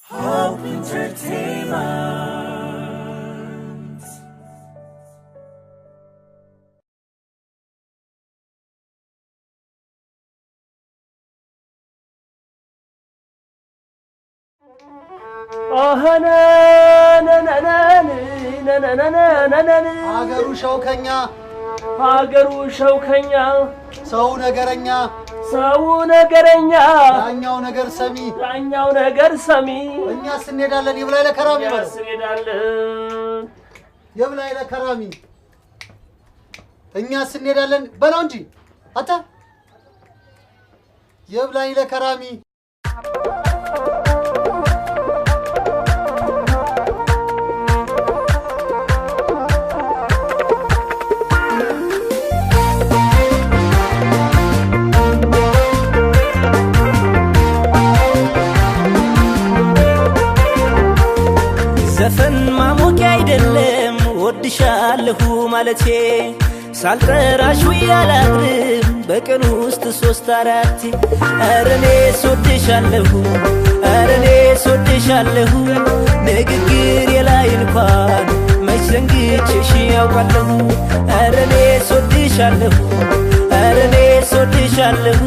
Hope Entertainment. አገሩ ሸውከኛ ሰው ነገረኛ ዳኛው ነገር ሰሚ እኛስ እንሄዳለን ይብላይ ለከራሚ በለው ይብላይ ለከራሚ እኛስ እንሄዳለን በለው እንጂ አታ ይብላይ ለከራሚ ዘፈን ማሞቂያ አይደለም ወድሻለሁ ማለቴ ሳልጠራሽ ያላድርም በቀን ውስጥ 3-4 እኔስ ወድሻለሁ ንግግር የላይ እንኳን መች ዘንግቼሽ ያውቃለሁ እኔስ ወድሻለሁ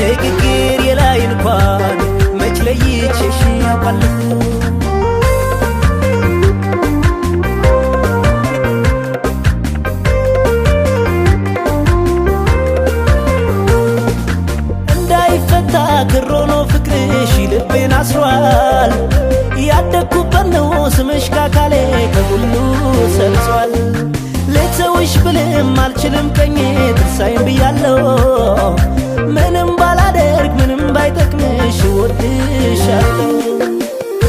ንግግር የላይ እንኳን መች ለይቼሽ ያውቃለሁ ክሮኖ ፍቅርሽ ልቤን አስሯል ያደኩበት ነው ስምሽ ካካሌ ከሁሉ ሰርጿል ልተውሽ ብልም አልችልም ቀኝ ትርሳይም ብያለሁ ምንም ባላደርግ ምንም ባይጠቅምሽ ወድሻለሁ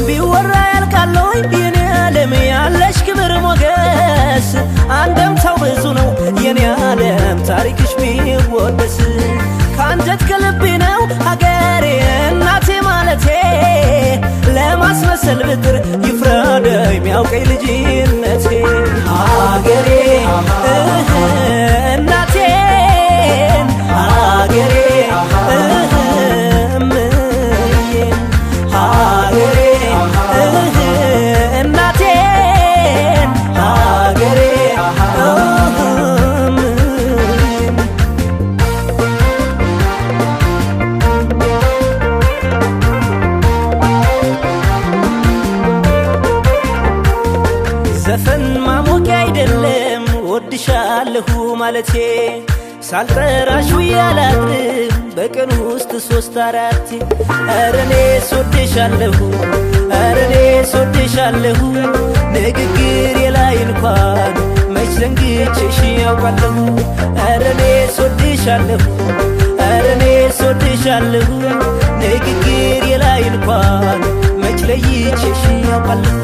ቢወራ ያልቃለሁ የኔ ዓለም ያለሽ ክብር ሞገስ አንደምታው ብዙ ነው የኔ ዓለም ታሪክሽ ቢወደስ ካንጀት ከልቤ ነው ሀገሬ እናቴ ማለቴ ለማስመሰል ብጥር ይፍረድ የሚያውቀኝ ልጅነቴ ሀገሬ እናቴን ሀገሬ እምዬን ሀገሬ እናቴን ሀገሬ ዘፈን ማሞቂያ አይደለም ወድሻለሁ ማለቴ ሳልጠራሽ ያላድርም በቀን ውስጥ 3-4 እኔስ ወድሻለሁ ንግግር የላይ እንኳን መች ዘንግቼሽ ያውቃለሁ እኔስ ወድሻለሁ ንግግር የላይ እንኳን መች ለይቼሽ ያውቃለሁ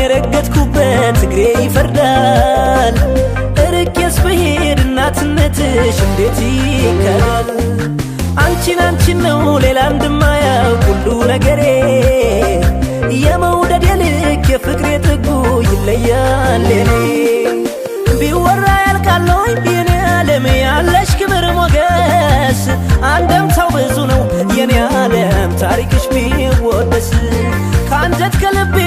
የረገጥኩበት እግሬ ይፈርዳል እርቄስ ብሄድ እናትነትሽ እንዴት ይከዳል አንቺን ነው ሌላ እንደማያውቅ ሁሉ ነገሬ የመውደድ የልክ የፍቅሬ ጥጉ ይለያል የኔ ቢወራ ያልቃለሁ የኔ ዓለም ያለሽ ክብር ሞገስ አንደምታው ብዙ ነው የኔ ዓለም ታሪክሽ ቢወደስ ካንጀት ከልቤ